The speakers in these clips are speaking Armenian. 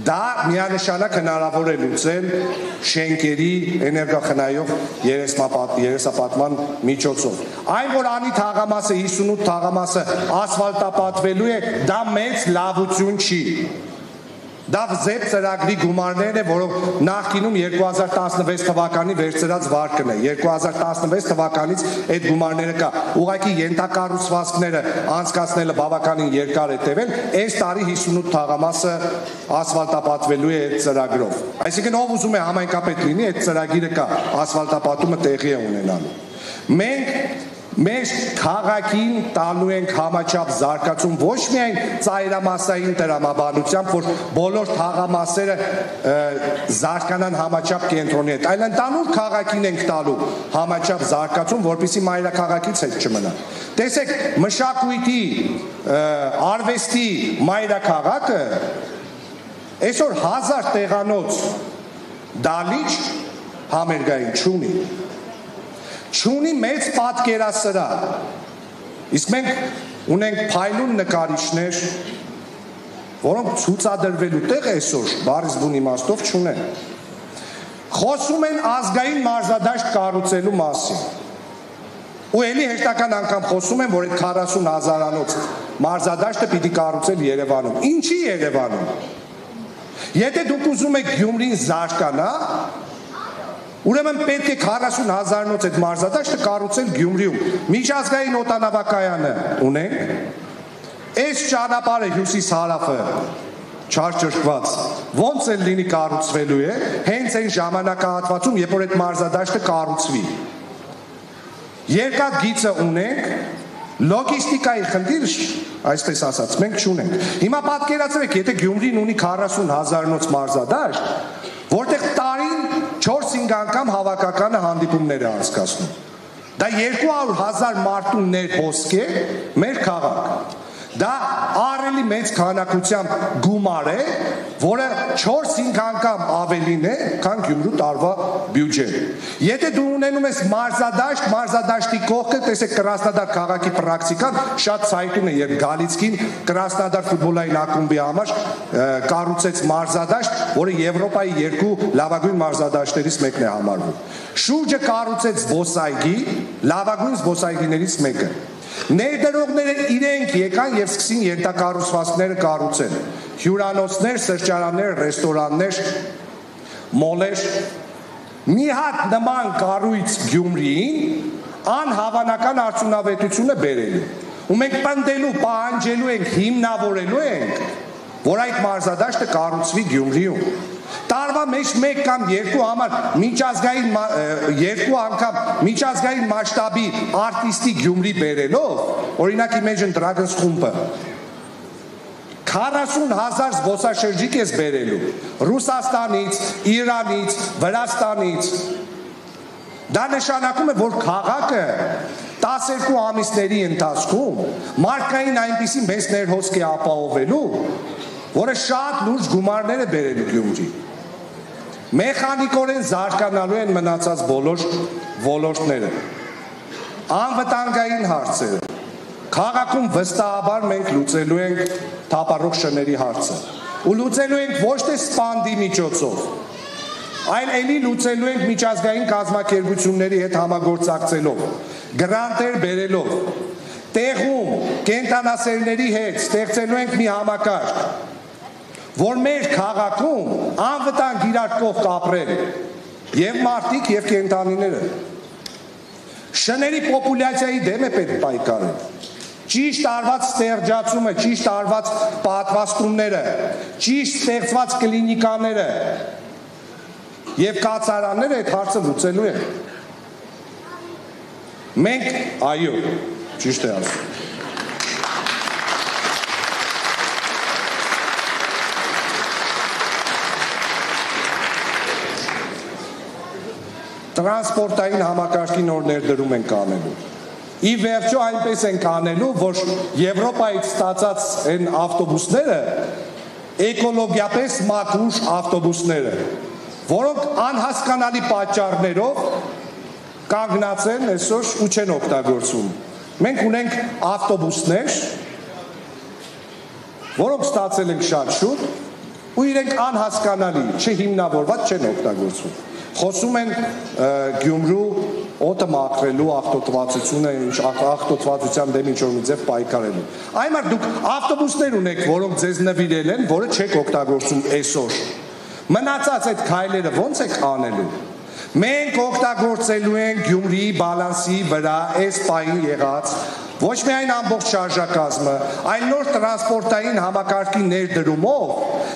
Դա միանշանակ հնարավոր է լուծել շենքերի էներգախնայող երեսապատման միջոցով։ Այն, որ անի թաղամասը 58 թաղամասը ասֆալտապատվելու է, դա մեծ լավություն չի։ Դա ԶԵՊ ծրագրի գումարներն է, որով նախկինում 2016 թվականի վերցրած վարկն է։ 2016 թվականից այդ գումարները կա։ Ուղղակի ենթակառուցվածքները անցկացնելը բավականին երկար է տևել, այս տարի 58 թաղամասը ասֆալտապատվելու է այդ ծրագրով։ Այսինքն ով ուզում է համայնքապետ լինի, այդ ծրագիրը կա, ասֆալտապատումը տեղի է ունենալու։ Մենք Մեր քաղաքին տալու ենք համաչափ զարգացում ոչ միայն ծայրամասային տրամաբանությամբ, որ բոլոր թաղամասերը զարգանան համաչափ կենտրոնի հետ, այլ ընդհանուր քաղաքին ենք տալու համաչափ զարգացում, որպեսզի մայրաքաղաքից հետ չմնա։ Տեսեք, մշակույթի, արվեստի մայրաքաղաքը այսօր 1000 տեղանոց դալիճ համերգային չունի։ Չունի մեծ պատկերասրահ, իսկ մենք ունենք փայլուն նկարիչներ, որոնք ցուցադրվելու տեղ այսօր բառից բուն իմաստով չունեն։ Խոսում են ազգային մարզադաշտ կառուցելու մասին։ Ու էլի հեշտական անգամ խոսում են, որ այդ 40,000-անոց մարզադաշտը պիտի կառուցել Երևանում։ Ինչի Երևանում։ Եթե դուք ուզում եք Գյումրին զարգանա, ուրեմն պետք է 40,000-անոց այդ մարզադաշտը կառուցել Գյումրիում։ Միջազգային օդանավակայանը ունենք, այս ճանապարհը հյուսիս-հարավը չարչրկված, ոնց էլ լինի կառուցվելու է, հենց այն ժամանակահատվածում, երբ որ այդ մարզադաշտը կառուցվի։ Երկաթգիծը ունենք, լոգիստիկայի խնդիր, այսպես ասած, մենք չունենք։ Հիմա պատկերացրեք, եթե Գյումրին ունի 40,000-անոց մարզադաշտ, որտեղ տարին 4-5 անգամ հավաքականը հանդիպումներ է անցկացնում։ Դա 200,000 մարդու ներհոսք է մեր քաղաք։ Դա ահռելի մեծ քանակությամբ գումար է, որը 4-5 անգամ ավելին է, քան Գյումրու տարվա բյուջեն։ Եթե դու ունենում ես մարզադաշտ, մարզադաշտի կողքը, տեսեք Կրասնոդար քաղաքի պրակտիկան շատ ցայտուն է, երբ Գալիցկին Կրասնոդար ֆուտբոլային ակումբի համար կառուցեց մարզադաշտ, որը Եվրոպայի 2 լավագույն մարզադաշտերից մեկն է համարվում։ Շուրջը կառուցեց զբոսայգի, լավագույն զբոսայգիներից մեկը։ Ներդրողները իրենք եկան եւ սկսին ենթակառուցվածքները կառուցել։ Հյուրանոցներ, սրճարաններ, ռեստորաններ, մոլեր։ Մի հատ նման կառույց Գյումրիին անհավանական արդյունավետություն է բերելու։ Ու մենք պնդելու, պահանջելու ենք, հիմնավորելու ենք, որ այդ մարզադաշտը կառուցվի Գյումրիում։ Տարվա մեջ 1 կամ 2 համար միջազգային 2 անգամ միջազգային մասշտաբի արտիստի Գյումրի բերելով, օրինակ Imagine Dragons խումբը 40,000 զբոսաշրջիկ ես բերելու Ռուսաստանից, Իրանից, Վրաստանից։ Դա նշանակում է, որ քաղաքը 12 ամիսների ընթացքում մարդկային այնպիսի մեծ ներհոսք է ապահովելու, որը շատ լուրջ գումարներ է բերելու Գյումրի։ Մեխանիկորեն զարգանալու են մնացած բոլոր ոլորտները։ Անվտանգային հարցերը։ Քաղաքում վստահաբար մենք լուծելու ենք թափառող շների հարցը։ Ու լուծելու ենք ոչ թե սպանդի միջոցով, այլ ելի լուծելու ենք միջազգային կազմակերպությունների հետ համագործակցելով, գրանտեր բերելով, տեղում կենտրոնասերների հետ ստեղծելու ենք մի համակարգ, որ մեր քաղաքում անվտանգ իրար կողք ապրեն եւ մարդիկ եւ կենդանիները։ Շների պոպուլյացիայի դեմ է պետք պայքարել։ Ճիշտ արված ստեղծումը, ճիշտ արված պատվաստումները, ճիշտ ստեղծված կլինիկաները եւ կացարանները այդ հարցը լուծելու են։ Մենք, այո, ճիշտ է ասում։ Տրանսպորտային համակարգի նոր ներդրում ենք անելու։ Ի վերջո այնպես ենք անելու, որ Եվրոպայից ստացած այն ավտոբուսները էկոլոգիապես մաքուր ավտոբուսները, որոնք անհասկանալի պատճառներով կանգնած են այսօր ու չեն օգտագործվում։ Մենք ունենք ավտոբուսներ, որոնք ստացել ենք շատ շուտ, ու իրենք անհասկանալի, չհիմնավորված չեն օգտագործվում։ Խոսում են Գյումրու օդը մաքրելու աղտոտվածությունը, աղտոտվածության դեմ ինչ-որ մի ձև պայքարելու։ Այմար դուք ավտոբուսներ ունեք, որոնք ձեզ նվիրել են, որը չեք օգտագործում այսօր։ Մնացած այդ քայլերը ո՞նց եք անելու։ Մենք օգտագործելու ենք Գյումրիի բալանսի վրա այս պահին եղած ոչ միայն ամբողջ շարժակազմը, այլ նոր տրանսպորտային համակարգի ներդրումով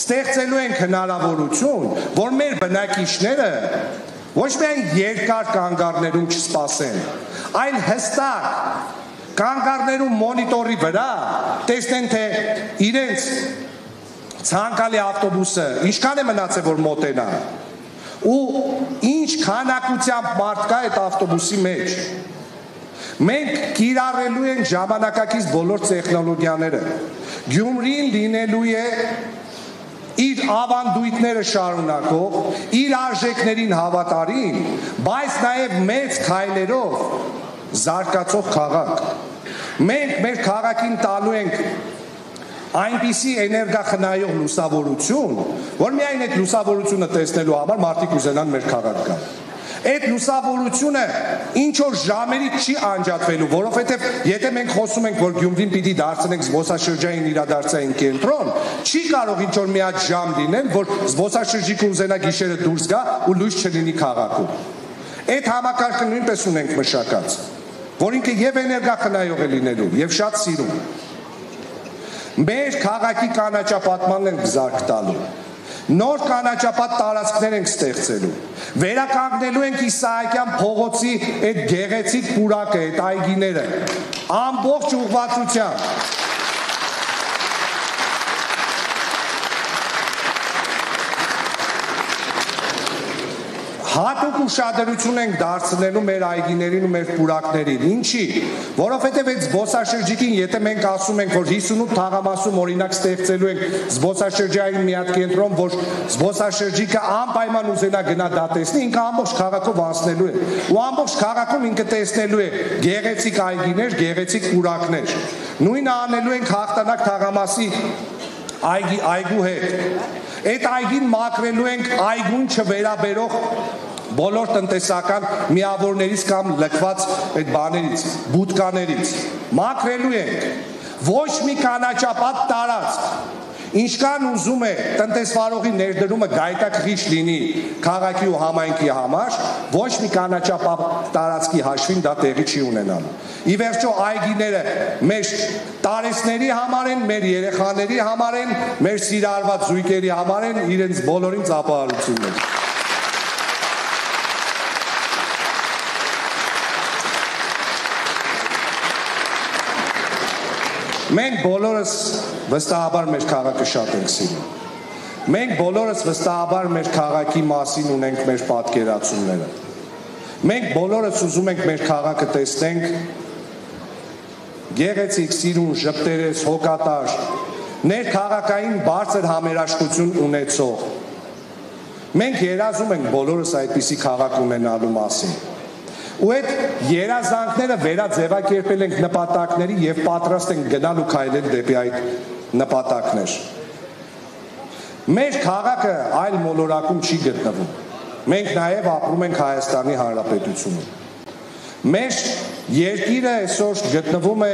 ստեղծելու ենք հնարավորություն, որ մեր բնակիչները ոչ միայն երկար կանգառներում չսպասեն, այլ հստակ կանգառներում մոնիտորի վրա տեսնեն, թե իրենց ցանկալի ավտոբուսը ինչքան է մնացել, որ մոտենա, ու ինչ քանակությամբ մարդ կա այդ ավտոբուսի մեջ։ Մենք կիրառելու ենք ժամանակակից բոլոր տեխնոլոգիաները։ Գյումրին լինելու է իր ավանդույթները շարունակող, իր արժեքներին հավատարիմ, բայց նաև մեծ քայլերով զարգացող քաղաք։ Մենք մեր քաղաքին տալու ենք այնպիսի էներգախնայող լուսավորություն, որ միայն այդ լուսավորությունը տեսնելու համար մարդիկ ուզենան մեր քաղաք գալ։ Այդ լուսավորությունը ինչ որ ժամերից չի անջատվելու, որովհետև եթե մենք խոսում ենք, որ Գյումրին պիտի դարձնենք զբոսաշրջային իրադարձային կենտրոն, չի կարող ինչ որ մի հատ ժամ լինել, որ զբոսաշրջիկը ուզենա գիշերը դուրս գա ու լույս չլինի քաղաքում։ Այդ համակարգը նույնպես ունենք մշակած, որ ինքը եւ էներգախնայող է լինելու, եւ շատ սիրուն։ Մեր քաղաքի կանաչապատմանն ենք զարկ տալու։ Նոր կանաչապատ տարածքներ ենք ստեղծելու։ Վերականգնելու ենք Իսահակյան փողոցի այդ գեղեցիկ պուրակը, այդ այգիները, ամբողջ ուղղվածությամբ։ Հատուկ ուշադրություն ենք դարձնելու մեր այգիներին ու մեր պուրակներին։ Ինչի՞, որովհետև այդ զբոսաշրջիկին, եթե մենք ասում ենք, որ 58 թաղամասում օրինակ ստեղծելու ենք զբոսաշրջային մի հատ կենտրոն, որ զբոսաշրջիկը անպայման ուզենա գնա դա տեսնի, ինքը ամբողջ քաղաքով անցնելու է։ Ու ամբողջ քաղաքում ինքը տեսնելու է գեղեցիկ այգիներ, գեղեցիկ պուրակներ։ Նույնը անելու ենք Հաղթանակ թաղամասի այգու հետ։ Այդ այգին մաքրելու ենք այգուն չվերաբերող բոլոր տնտեսական միավորներից կամ լքված այդ բաներից, բուտկաներից։ Մաքրելու ենք ոչ մի կանաչապատ տարածք, ինչքան ուզում է տնտեսվարողի ներդրումը գայթակղիչ լինի քաղաքի ու համայնքի համար, ոչ մի կանաչապատ տարածքի հաշվին դա տեղի չի ունենալու։ Ի վերջո այգիները մեր տարեցների համար են, մեր երեխաների համար են, մեր սիրահարված զույգերի համար են, իրենց բոլորին ծափահարություններ։ Մենք բոլորս վստահաբար մեր քաղաքը շատ ենք սիրում։ Մենք բոլորս վստահաբար մեր քաղաքի մասին ունենք մեր պատկերացումները։ Մենք բոլորս ուզում ենք մեր քաղաքը տեսնենք գեղեցիկ, սիրուն, ժպտերես, հոգատար, ներքաղաքային բարձր համերաշխություն ունեցող։ Մենք երազում ենք բոլորս այդպիսի քաղաք ունենալու մասին։ Ու այդ երազանքները վերաձևակերպել ենք նպատակների եւ պատրաստ ենք գնալ ու քայլել դեպի այդ նպատակներ։ Մեր քաղաքը այլ մոլորակում չի գտնվում։ Մենք նաեւ ապրում ենք Հայաստանի Հանրապետությունում։ Մեր երկիրը այսօր գտնվում է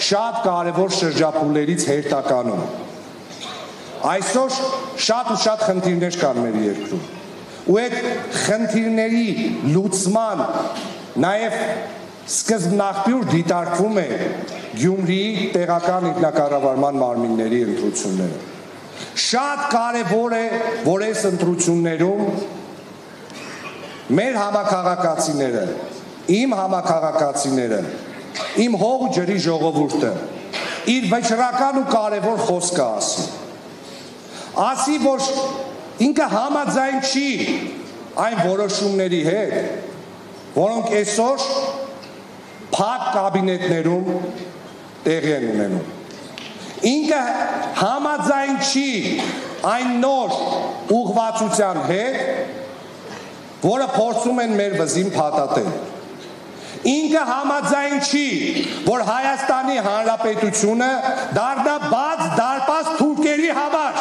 շատ կարևոր շրջափուլերից հերթականում։ Այսօր շատ ու շատ խնդիրներ կան մեր երկրում։ Ու այդ խնդիրների լուծման նաև սկզբնաղբյուր դիտարկվում է Գյումրիի տեղական ինքնակառավարման մարմինների ընտրությունները։ Շատ կարևոր է, որ այս ընտրություններում մեր համաքաղաքացիները, իմ համաքաղաքացիները, իմ հող ու ջրի ժողովուրդը իր վճռական ու կարևոր խոսքը ասի։ Ասի, որ ինքը համաձայն չի այն որոշումների հետ, որոնք այսօր փակ կաբինետներում տեղի են ունենում։ Ինքը համաձայն չի այն նոր ուղղվածության հետ, որը փորձում են մեր վզին փաթաթել։ Ինքը համաձայն չի, որ Հայաստանի Հանրապետությունը դառնա բաց դարպաս թուրքերի համար։